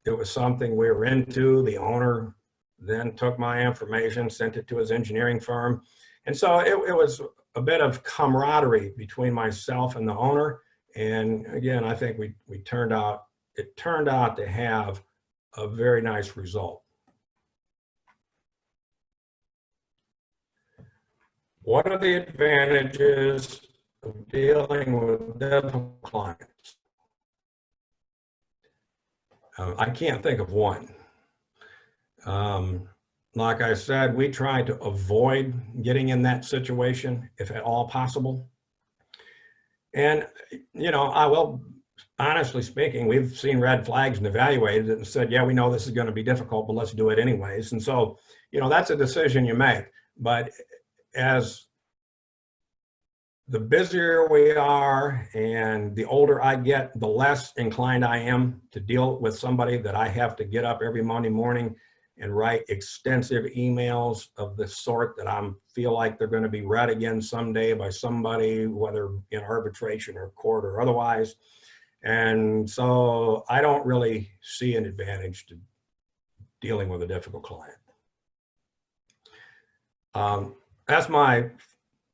it was something we were into. The owner then took my information, sent it to his engineering firm. And so it was a bit of camaraderie between myself and the owner. And again, I think it turned out to have a very nice result. What are the advantages of dealing with difficult clients? I can't think of one. Like I said, we try to avoid getting in that situation if at all possible. And, you know, I will, honestly speaking, we've seen red flags and evaluated it and said, yeah, we know this is going to be difficult, but let's do it anyways. And so, you know, that's a decision you make. But as the busier we are and the older I get, the less inclined I am to deal with somebody that I have to get up every Monday morning and write extensive emails of the sort that I feel like they're going to be read again someday by somebody, whether in arbitration or court or otherwise. And so I don't really see an advantage to dealing with a difficult client. That's my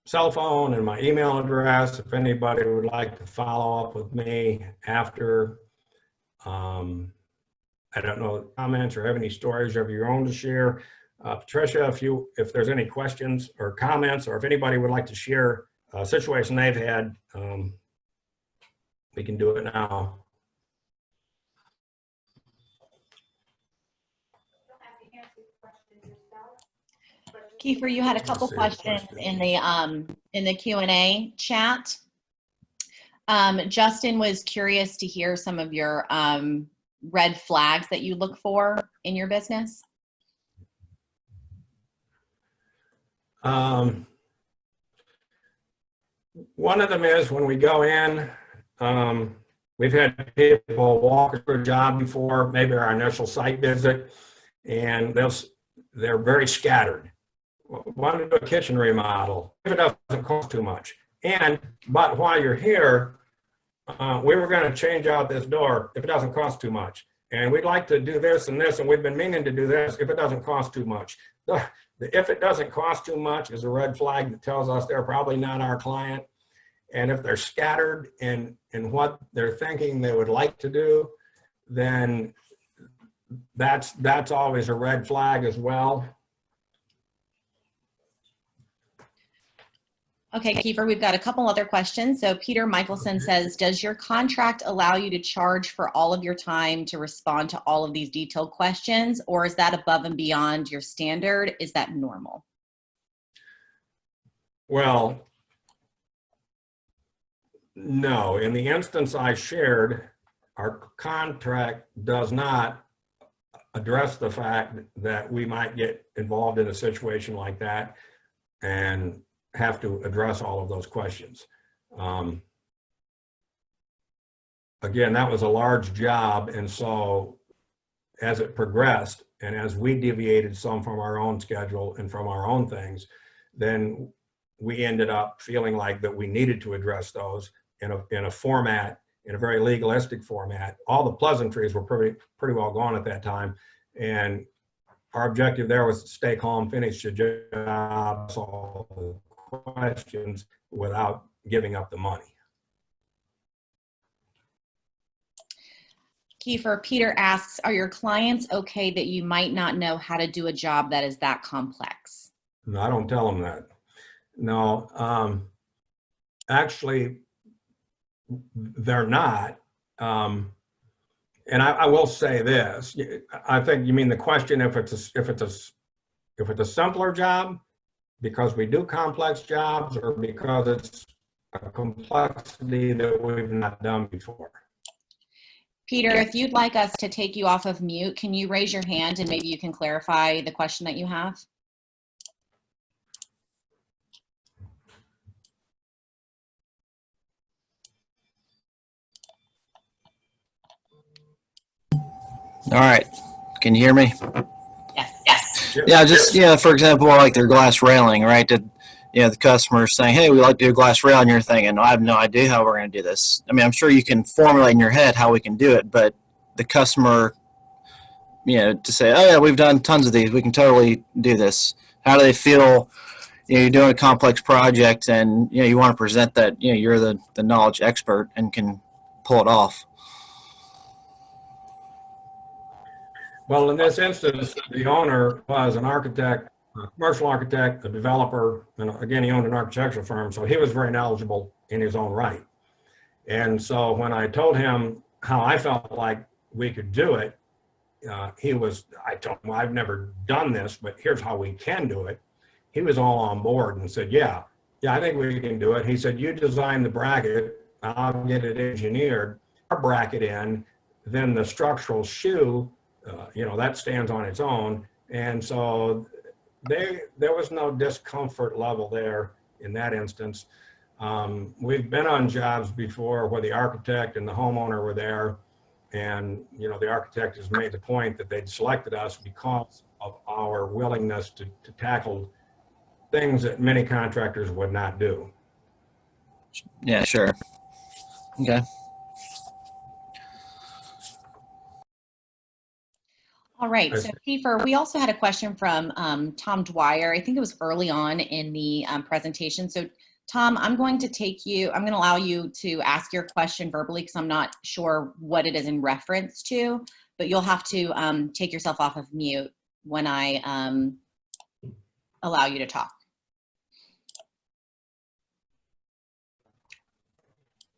cell phone and my email address. If anybody would like to follow up with me after, I don't know, comments or have any stories of your own to share. Patricia, if there's any questions or comments, or if anybody would like to share a situation they've had, we can do it now. Keiffer, you had a couple questions in the Q&A chat. Justin was curious to hear some of your red flags that you look for in your business. One of them is when we go in, we've had people walk through a job before, maybe our initial site visit, and they're very scattered. Want to do a kitchen remodel if it doesn't cost too much. But while you're here, we were going to change out this door if it doesn't cost too much. And we'd like to do this and this, and we've been meaning to do this if it doesn't cost too much. The if it doesn't cost too much is a red flag that tells us they're probably not our client. And if they're scattered in what they're thinking they would like to do, then that's always a red flag as well. Okay, Keiffer, we've got a couple other questions. So Peter Michelson says, does your contract allow you to charge for all of your time to respond to all of these detailed questions, or is that above and beyond your standard? Is that normal? Well, no. In the instance I shared, our contract does not address the fact that we might get involved in a situation like that and have to address all of those questions. Again, that was a large job, and so as it progressed and as we deviated some from our own schedule and from our own things, then we ended up feeling like that we needed to address those in a format, in a very legalistic format. All the pleasantries were pretty well gone at that time, and our objective there was to stay calm, finish the job, solve the questions without giving up the money. Keiffer, Peter asks, are your clients okay that you might not know how to do a job that is that complex? No, I don't tell them that. No, actually, they're not. And I will say this. I think you mean the question if it's a simpler job, because we do complex jobs, or because it's a complexity that we've not done before. Peter, if you'd like us to take you off of mute, can you raise your hand and maybe you can clarify the question that you have? All right. Can you hear me? Yes. Yes. Yeah, just, for example, like their glass railing, right? The customer is saying, hey, we like to do a glass railing, and you're thinking, I have no idea how we're going to do this. I mean, I'm sure you can formulate in your head how we can do it, but the customer, to say, oh, yeah, we've done tons of these. We can totally do this. How do they feel? You're doing a complex project and, you want to present that, you're the knowledge expert and can pull it off. Well, in this instance, the owner was an architect, a commercial architect, a developer, and again, he owned an architectural firm, so he was very knowledgeable in his own right. And so when I told him how I felt like we could do it, I told him, well, I've never done this, but here's how we can do it. He was all on board and said, yeah, I think we can do it. He said, you design the bracket, I'll get it engineered, our bracket in, then the structural shoe, that stands on its own. And so there was no discomfort level there in that instance. We've been on jobs before where the architect and the homeowner were there, and the architect has made the point that they'd selected us because of our willingness to tackle things that many contractors would not do. Yeah, sure. Okay. All right, so Keiffer, we also had a question from Tom Dwyer. I think it was early on in the presentation. So Tom, I'm going to allow you to ask your question verbally because I'm not sure what it is in reference to, but you'll have to take yourself off of mute when I allow you to talk.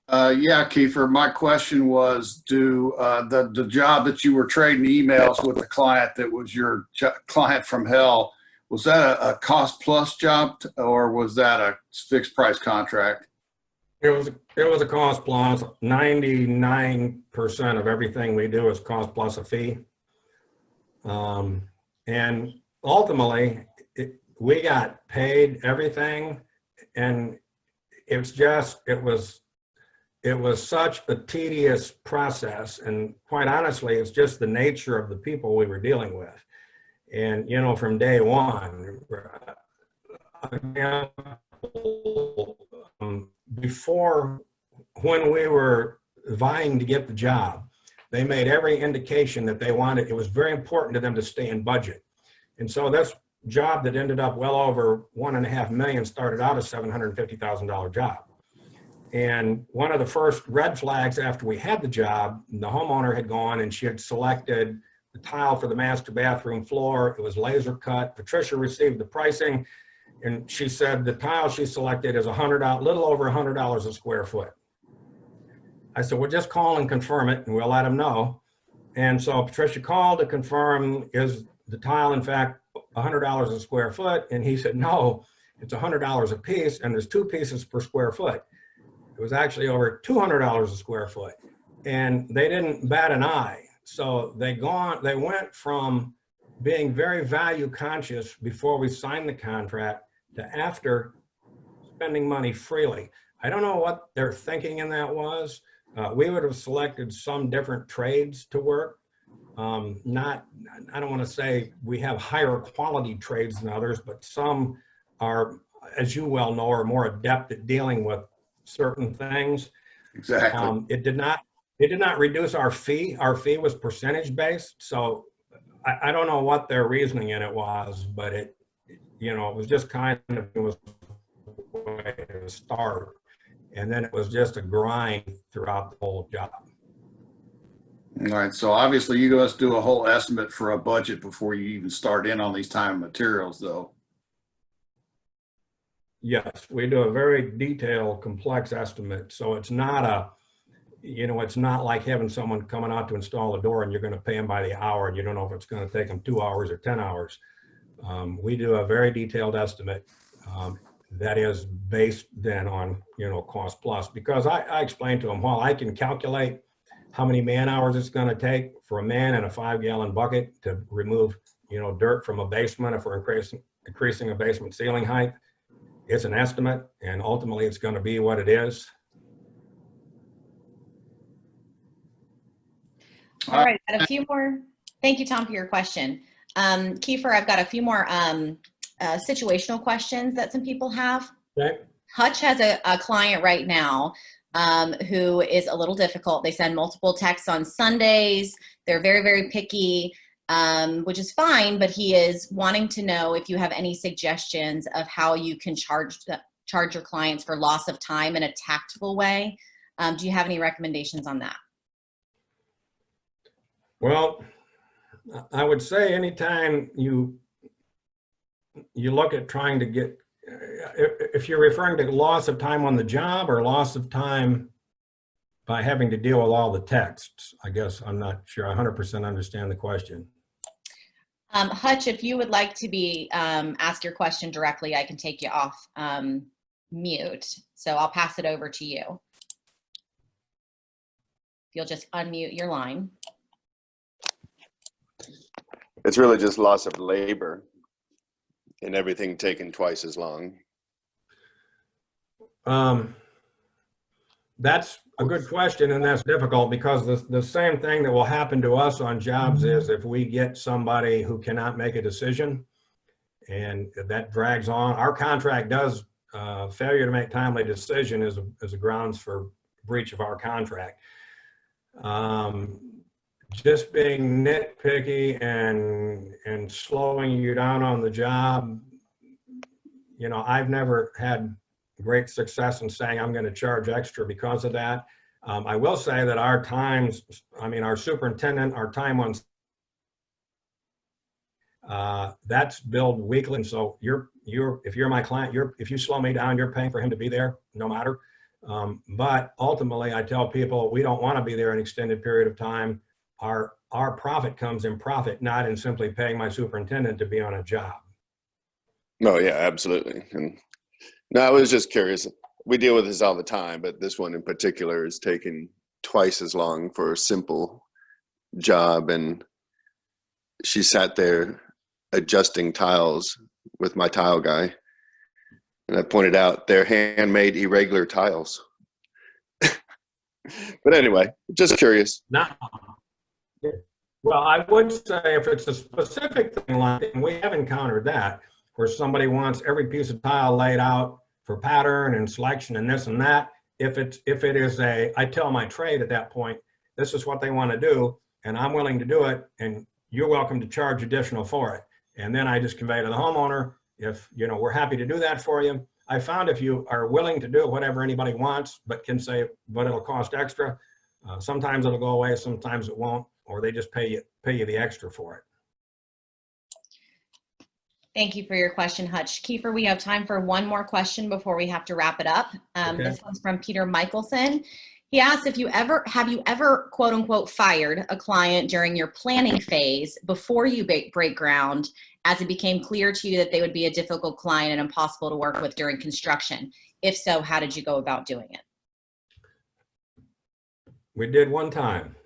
Yeah, Keiffer, my question was, do the job that you were trading emails with the client that was your client from hell, was that a cost plus job or was that a fixed price contract? It was a cost plus. 99% of everything we do is cost plus a fee. And ultimately, we got paid everything, and it was such a tedious process, and quite honestly, it's just the nature of the people we were dealing with. And from day one, before, when we were vying to get the job. They made every indication that they wanted. It was very important to them to stay in budget. And so this job that ended up well over $1.5 million started out as $750,000 job. And one of the first red flags after we had the job, the homeowner had gone and she had selected the tile for the master bathroom floor. It was laser cut. Patricia received the pricing, and she said the tile she selected is little over $100 a square foot. I said, well, just call and confirm it, and we'll let them know. And so Patricia called to confirm, is the tile in fact $100 a square foot? And he said, no, it's $100 a piece, and there's 2 pieces per square foot. It was actually over $200 a square foot, and they didn't bat an eye. So they went from being very value conscious before we signed the contract to after spending money freely. I don't know what their thinking in that was. We would have selected some different trades to work. I don't want to say we have higher quality trades than others, but some are, as you well know, are more adept at dealing with certain things. Exactly. It did not reduce our fee. Our fee was percentage based. So I don't know what their reasoning in it was, but it was just kind of, it was a way to start. And then it was just a grind throughout the whole job. All right. So obviously you guys do a whole estimate for a budget before you even start in on these time and materials though. Yes, we do a very detailed, complex estimate. So it's not it's not like having someone coming out to install a door and you're going to pay them by the hour and you don't know if it's going to take them 2 hours or 10 hours. We do a very detailed estimate that is based then on, cost plus, because I explained to them, while I can calculate how many man hours it's going to take for a man in a 5-gallon bucket to remove, dirt from a basement if we're increasing a basement ceiling height. It's an estimate, and ultimately it's going to be what it is. All right, got a few more. Thank you, Tom, for your question. Keiffer, I've got a few more situational questions that some people have. Okay. Hutch has a client right now who is a little difficult. They send multiple texts on Sundays. They're very, very picky, which is fine, but he is wanting to know if you have any suggestions of how you can charge your clients for loss of time in a tactful way. Do you have any recommendations on that? Well, I would say anytime you look at trying to get, if you're referring to loss of time on the job or loss of time by having to deal with all the texts, I guess I'm not sure I 100% understand the question. Hutch, if you would like to be ask your question directly, I can take you off mute. So I'll pass it over to you. If you'll just unmute your line. It's really just loss of labor and everything taking twice as long. That's a good question, and that's difficult because the same thing that will happen to us on jobs is if we get somebody who cannot make a decision and that drags on. Our contract does failure to make timely decision is a grounds for breach of our contract. Just being nitpicky and slowing you down on the job, I've never had great success in saying I'm going to charge extra because of that. I will say that our times, our superintendent, our time on that's billed weekly. And so if you're my client, if you slow me down, you're paying for him to be there no matter. But ultimately I tell people we don't want to be there an extended period of time. Our profit comes in profit, not in simply paying my superintendent to be on a job. No, yeah, absolutely. And no, I was just curious. We deal with this all the time, but this one in particular is taking twice as long for a simple job. And she sat there adjusting tiles with my tile guy. And I pointed out they're handmade irregular tiles. But anyway, just curious. Well, I would say if it's a specific thing like that, and we have encountered that, where somebody wants every piece of tile laid out for pattern and selection and this and that, if it is I tell my trade at that point, this is what they want to do, and I'm willing to do it, and you're welcome to charge additional for it. And then I just convey to the homeowner, if, you know, we're happy to do that for you. I found if you are willing to do whatever anybody wants, but can say, but it'll cost extra, sometimes it'll go away, sometimes it won't, or they just pay you the extra for it. Thank you for your question, Hutch. Keiffer, we have time for one more question before we have to wrap it up. Okay. This one's from Peter Michelson. He asked if have you ever, quote unquote, fired a client during your planning phase before you break ground, as it became clear to you that they would be a difficult client and impossible to work with during construction? If so, how did you go about doing it? We did one time.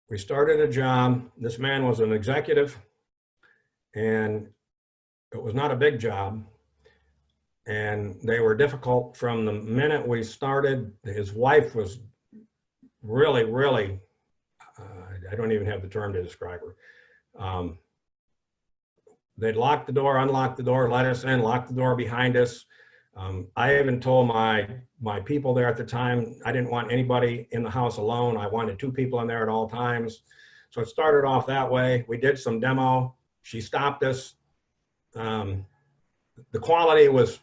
We started a job. This man was an executive, and it was not a big job. And they were difficult from the minute we started. His wife was really, really, I don't even have the term to describe her. They'd lock the door, unlock the door, let us in, lock the door behind us. I even told my people there at the time, I didn't want anybody in the house alone. I wanted 2 people in there at all times. So it started off that way. We did some demo. She stopped us. The quality was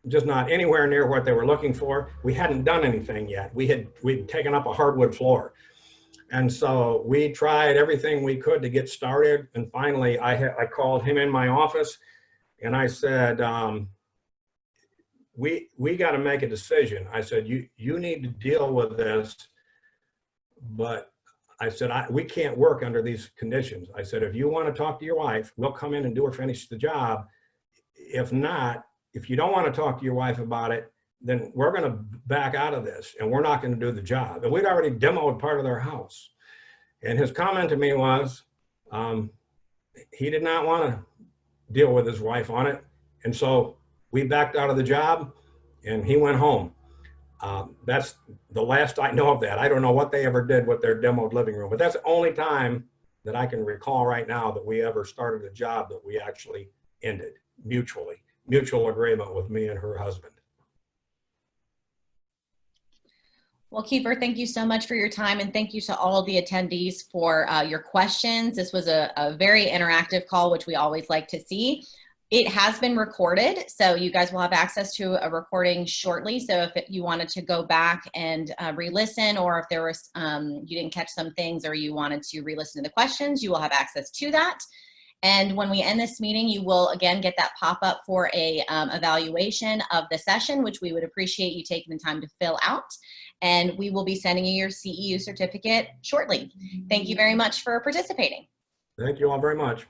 just not anywhere near what they were looking for. We hadn't done anything yet. We'd taken up a hardwood floor. And so we tried everything we could to get started. And finally, I called him in my office and I said, we got to make a decision. I said, you need to deal with this, but I said, we can't work under these conditions. I said, if you want to talk to your wife, we'll come in and do or finish the job. If not, if you don't want to talk to your wife about it, then we're going to back out of this and we're not going to do the job. And we'd already demoed part of their house. And his comment to me was, he did not want to deal with his wife on it. And so we backed out of the job and he went home. That's the last I know of that. I don't know what they ever did with their demoed living room, but that's the only time that I can recall right now that we ever started a job that we actually ended mutual agreement with me and her husband. Well, Keiffer, thank you so much for your time, and thank you to all of the attendees for your questions. This was a very interactive call, which we always like to see. It has been recorded, so you guys will have access to a recording shortly. So if you wanted to go back and re-listen, or if there was you didn't catch some things or you wanted to re-listen to the questions, you will have access to that. And when we end this meeting, you will again get that pop-up for a evaluation of the session, which we would appreciate you taking the time to fill out. And we will be sending you your CEU certificate shortly. Thank you very much for participating. Thank you all very much.